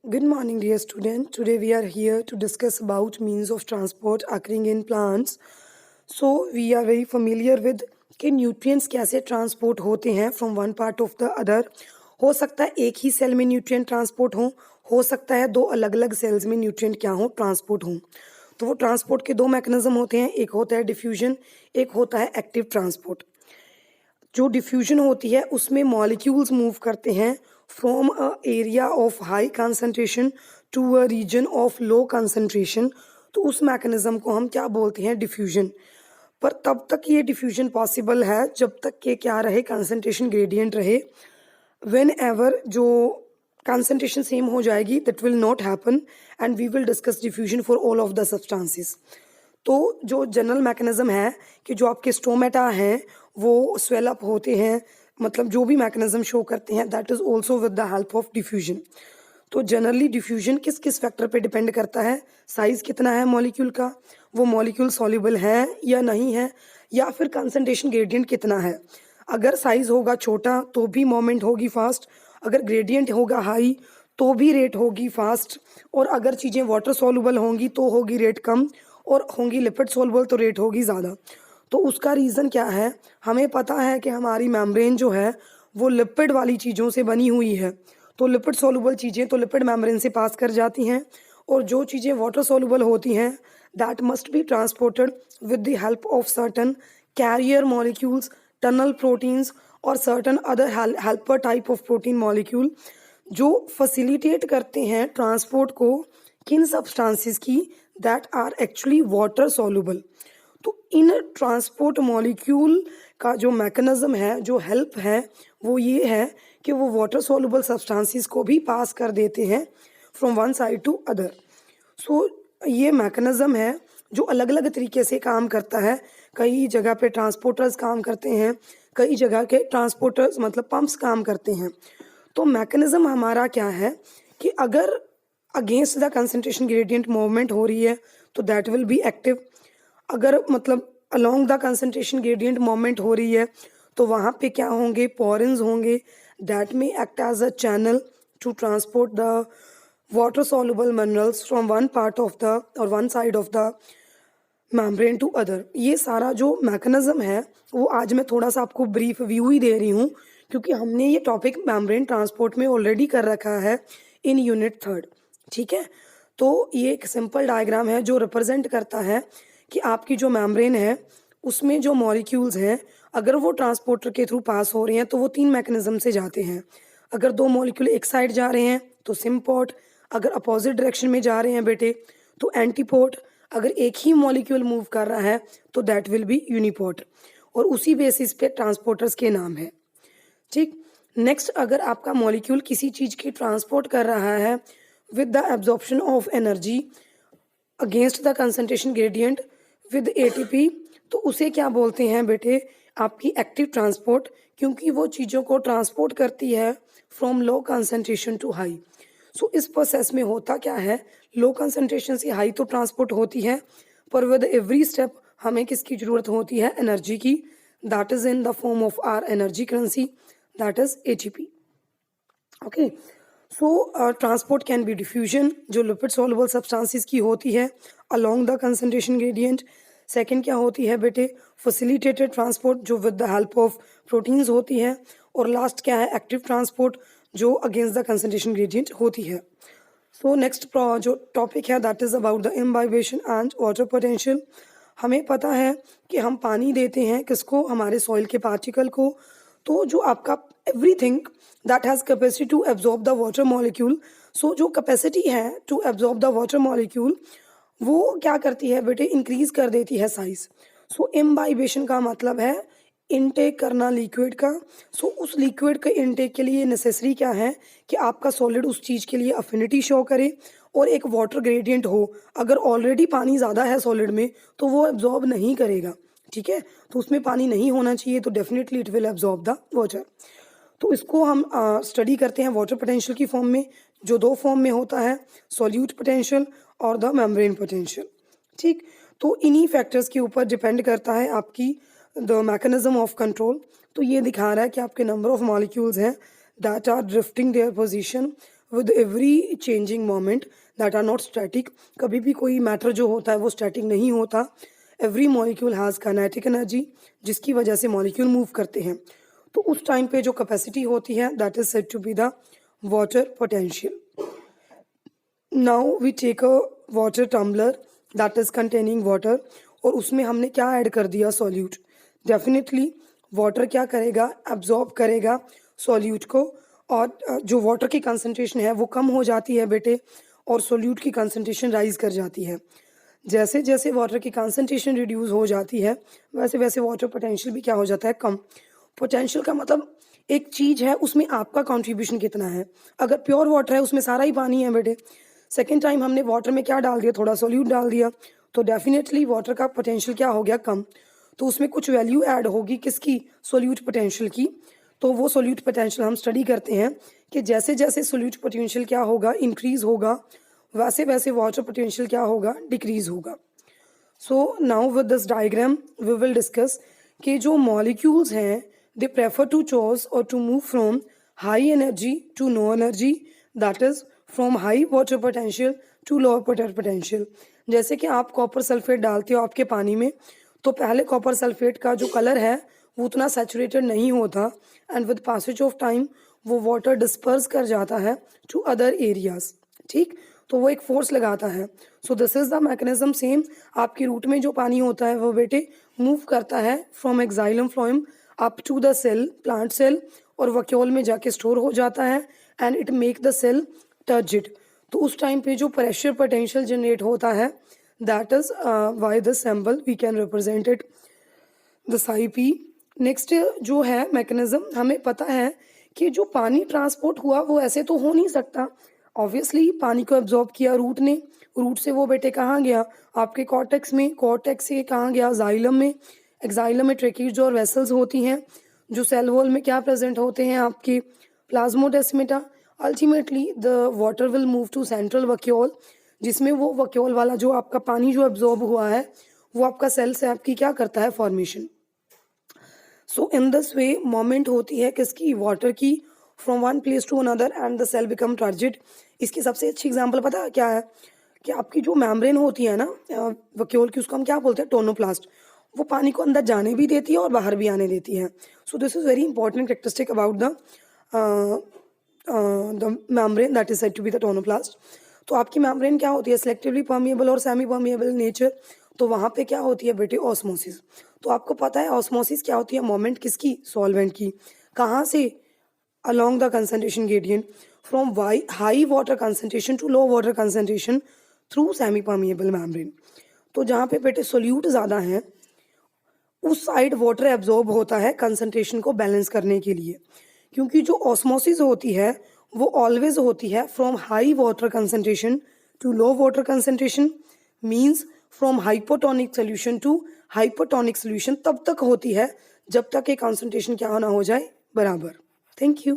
Good morning, dear student. Today we are here to discuss about means of transport occurring in plants. So we are very familiar with कि nutrients कैसे transport होते हैं from one part of the other. हो सकता है एक ही cell में nutrient transport हो सकता है दो अलग अलग सेल्स में न्यूट्रिएंट क्या हो ट्रांसपोर्ट हो. तो वो ट्रांसपोर्ट के दो मैकेनिज्म होते हैं, एक होता है डिफ्यूजन, एक होता है एक्टिव ट्रांसपोर्ट. जो डिफ्यूजन होती है उसमें मॉलिक्यूल्स मूव करते हैं from a area of high concentration to a region of low concentration. तो उस मैकेनिज्म को हम क्या बोलते हैं, डिफ्यूजन. पर तब तक ये डिफ्यूजन पॉसिबल है जब तक कि क्या रहे, कंसंट्रेशन ग्रेडियंट रहे. वेन एवर जो कंसंट्रेशन सेम हो जाएगी that will not happen and we will discuss diffusion for all of the substances. तो जो जनरल मैकेनिज्म है कि जो आपके स्टोमेटा हैं वो स्वेल अप होते हैं, मतलब जो भी मैकेनिज्म शो करते हैं that is also with the help of diffusion. तो जनरली डिफ्यूजन किस किस फैक्टर पे डिपेंड करता है, साइज कितना है मॉलिक्यूल का, वो मॉलिक्यूल सॉल्युबल है या नहीं है, या फिर कंसंट्रेशन ग्रेडियंट कितना है. अगर साइज होगा छोटा तो भी मोमेंट होगी फास्ट, अगर ग्रेडियंट होगा हाई तो भी रेट होगी फास्ट, और अगर चीज़ें वाटर सॉल्युबल होंगी तो होगी रेट कम, और होंगी लिपिड सॉल्युबल तो रेट होगी ज़्यादा. तो उसका रीज़न क्या है, हमें पता है कि हमारी मेम्ब्रेन जो है वो लिपिड वाली चीज़ों से बनी हुई है. तो लिपिड सॉल्युबल चीज़ें तो लिपिड मेम्ब्रेन से पास कर जाती हैं, और जो चीज़ें वाटर सॉल्युबल होती हैं that must be transported with the help of certain carrier molecules, tunnel proteins और certain other helper type of protein molecule जो फैसिलिटेट करते हैं ट्रांसपोर्ट को किन सब्सटेंसेस की, that are actually water soluble. तो इन ट्रांसपोर्ट मॉलिक्यूल का जो मैकेनिज्म है, जो हेल्प है, वो ये है कि वो वाटर सॉल्युबल सब्सटेंसेस को भी पास कर देते हैं from one side to other. So ये मैकेनिज्म है जो अलग अलग तरीके से काम करता है. कई जगह पे ट्रांसपोर्टर्स काम करते हैं, कई जगह के ट्रांसपोर्टर्स मतलब पंप्स काम करते हैं. तो मैकेनिज्म हमारा क्या है कि अगर against the concentration gradient movement हो रही है तो दैट विल बी एक्टिव. अगर मतलब along the concentration gradient movement हो रही है तो वहाँ पे क्या होंगे, पोरेंस होंगे, that may act as a channel to transport the water soluble minerals from one part of the और one side of the membrane to other. ये सारा जो मैकेनिज्म है वो आज मैं थोड़ा सा आपको ब्रीफ व्यू ही दे रही हूँ, क्योंकि हमने ये टॉपिक मेम्ब्रेन ट्रांसपोर्ट में ऑलरेडी कर रखा है इन यूनिट 3. ठीक है, तो ये एक सिंपल डायग्राम है जो रिप्रेजेंट करता है कि आपकी जो मेम्ब्रेन है उसमें जो मॉलिक्यूल्स हैं अगर वो ट्रांसपोर्टर के थ्रू पास हो रहे हैं तो वो 3 मैकेनिज्म से जाते हैं. अगर 2 मॉलिक्यूल एक साइड जा रहे हैं तो सिम्पोर्ट, अगर अपोजिट डायरेक्शन में जा रहे हैं बेटे तो एंटीपोर्ट, अगर एक ही मॉलिक्यूल मूव कर रहा है तो दैट विल बी यूनिपोर्ट. और उसी बेसिस पे ट्रांसपोर्टर्स के नाम है. ठीक, नेक्स्ट अगर आपका मॉलिक्यूल किसी चीज़ की ट्रांसपोर्ट कर रहा है with the absorption of energy against the concentration gradient with ATP, तो उसे क्या बोलते हैं बेटे, आपकी एक्टिव ट्रांसपोर्ट, क्योंकि वो चीज़ों को ट्रांसपोर्ट करती है from low concentration to high. So इस प्रोसेस में होता क्या है, लो कंसंट्रेशन से हाई तो ट्रांसपोर्ट होती है, पर विद एवरी स्टेप हमें किसकी ज़रूरत होती है, एनर्जी की. That is in the form of our energy currency, that is ATP. Okay, so transport can be diffusion जो लिपिड सॉल्युबल सब्सटेंसेस की होती है along the concentration gradient. Second क्या होती है बेटे, फैसिलिटेटेड ट्रांसपोर्ट जो with the help of proteins होती है. और लास्ट क्या है, एक्टिव ट्रांसपोर्ट जो अगेंस्ट द कंसंट्रेशन ग्रेडियंट होती है. सो नेक्स्ट जो टॉपिक है that is about the imbibition and water potential. हमें पता है कि हम पानी देते हैं किसको, हमारे सॉइल के पार्टिकल को. तो जो आपका everything that has capacity to absorb the water molecule, so जो कैपेसिटी है to absorb the water molecule वो क्या करती है बेटे, इंक्रीज कर देती है साइज. सो इम्बाइबेशन का मतलब है इनटेक करना लिक्विड का. सो उस लिक्विड के इनटेक के लिए नेसेसरी क्या है कि आपका सॉलिड उस चीज़ के लिए अफिनिटी शो करे और एक वाटर ग्रेडियंट हो. अगर ऑलरेडी पानी ज़्यादा है सॉलिड में तो वो एब्जॉर्ब नहीं करेगा. ठीक है, तो उसमें पानी नहीं होना चाहिए तो definitely it will absorb the water. तो इसको हम स्टडी करते हैं वाटर पोटेंशियल की फॉर्म में, जो 2 फॉर्म में होता है, सॉल्यूट पोटेंशियल और द मेम्ब्रेन पोटेंशियल. ठीक, तो इन्हीं फैक्टर्स के ऊपर डिपेंड करता है आपकी द मैकेनिज्म ऑफ कंट्रोल. तो ये दिखा रहा है कि आपके नंबर ऑफ मॉलिक्यूल्स हैं that are drifting their position with every changing moment that are not static. कभी भी कोई मैटर जो होता है वो स्टैटिक नहीं होता। Every molecule has kinetic energy, जिसकी वजह से मॉलिक्यूल मूव करते हैं। तो उस टाइम पे जो कैपेसिटी होती है that is said to be the water potential. Now we take a water tumbler that is containing water, और उसमें हमने क्या ऐड कर दिया, सॉल्यूट। डेफिनेटली वाटर क्या करेगा, एब्जॉर्ब करेगा सॉल्यूट को, और जो वाटर की कंसंट्रेशन है वो कम हो जाती है बेटे, और सॉल्यूट की कंसंट्रेशन राइज कर जाती है। जैसे जैसे वाटर की कंसंट्रेशन रिड्यूस हो जाती है वैसे वैसे वाटर पोटेंशियल भी क्या हो जाता है, कम। पोटेंशियल का मतलब एक चीज़ है उसमें आपका कंट्रीब्यूशन कितना है। अगर प्योर वाटर है उसमें सारा ही पानी है बेटे, सेकेंड टाइम हमने वाटर में क्या डाल दिया, थोड़ा सोल्यूट डाल दिया, तो डेफिनेटली वाटर का पोटेंशियल क्या हो गया, कम। तो उसमें कुछ वैल्यू ऐड होगी किसकी, सोल्यूट पोटेंशियल की। तो वो सोल्यूट पोटेंशियल हम स्टडी करते हैं कि जैसे जैसे सोल्यूट पोटेंशियल क्या होगा, इंक्रीज होगा, वैसे वैसे वाटर पोटेंशियल क्या होगा, डिक्रीज होगा। So now with this diagram we will discuss कि जो मॉलिक्यूल्स हैं दे प्रेफर टू चूज और to move from high energy to no energy, that is from high water potential to low water potential. जैसे कि आप copper sulphate डालते हो आपके पानी में, तो पहले कॉपर सल्फेट का जो कलर है वो उतना सैचुरेटेड नहीं होता, and with passage of time वो वाटर डिस्पर्स कर जाता है टू अदर एरियाज, ठीक। तो वो एक फोर्स लगाता है। So this is the mechanism same. आपकी रूट में जो पानी होता है वो बेटे मूव करता है from xylem phloem up to the cell, plant cell, और वक्यूल में जाके स्टोर हो जाता है, and it make the cell turgid. तो उस टाइम पे जो प्रेशर पोटेंशियल जनरेट होता है that is why this symbol we can represent it the psi P. Next जो है मैकेनिज्म, हमें पता है कि जो पानी ट्रांसपोर्ट हुआ वो ऐसे तो हो नहीं सकता। ऑब्वियसली पानी को एब्जॉर्ब किया रूट ने, रूट से वो बेटे कहाँ गया, आपके कॉर्टेक्स में, कॉर्टेक्स से कहाँ गया, जाइलम में। एक्साइलम में ट्रेकीज और वेसल्स होती हैं, जो सेल वॉल में क्या प्रेजेंट होते हैं, आपके plasmodesmata. Ultimately the water will move to central vacuole, जिसमें वो वक्यूल वाला जो आपका पानी जो एब्जॉर्ब हुआ है वो आपका सेल से आपकी क्या करता है, formation. So in this way moment होती है किसकी, वाटर की, from one place to another and the cell become turgid. इसकी सबसे अच्छी एग्जांपल पता है क्या है, कि आपकी जो मेम्ब्रेन होती है ना वक्यूल की, उसको हम क्या बोलते हैं, टोनोप्लास्ट। वो पानी को अंदर जाने भी देती है और बाहर भी आने देती है। So this is very important characteristic about the membrane that is said to be the tonoplast. तो आपकी मेम्ब्रेन क्या होती है, सेलेक्टिवली परमिएबल और सेमी परमिएबल नेचर। तो वहाँ पे क्या होती है बेटे, ऑस्मोसिस। तो आपको पता है ऑस्मोसिस क्या होती है, मोमेंट किसकी, सॉल्वेंट की। कहाँ से, along the concentration gradient from high water concentration to low water concentration through semi permeable membrane। तो जहाँ पे बेटे सोल्यूट ज़्यादा है उस साइड वाटर एब्जॉर्ब होता है कंसंट्रेशन को बैलेंस करने के लिए, क्योंकि जो ऑस्मोसिस होती है वो ऑलवेज होती है from high water concentration to low water concentration, means from hypotonic solution to hypotonic solution तब तक होती है जब तक ये कंसंट्रेशन क्या ना हो जाए, बराबर। Thank you.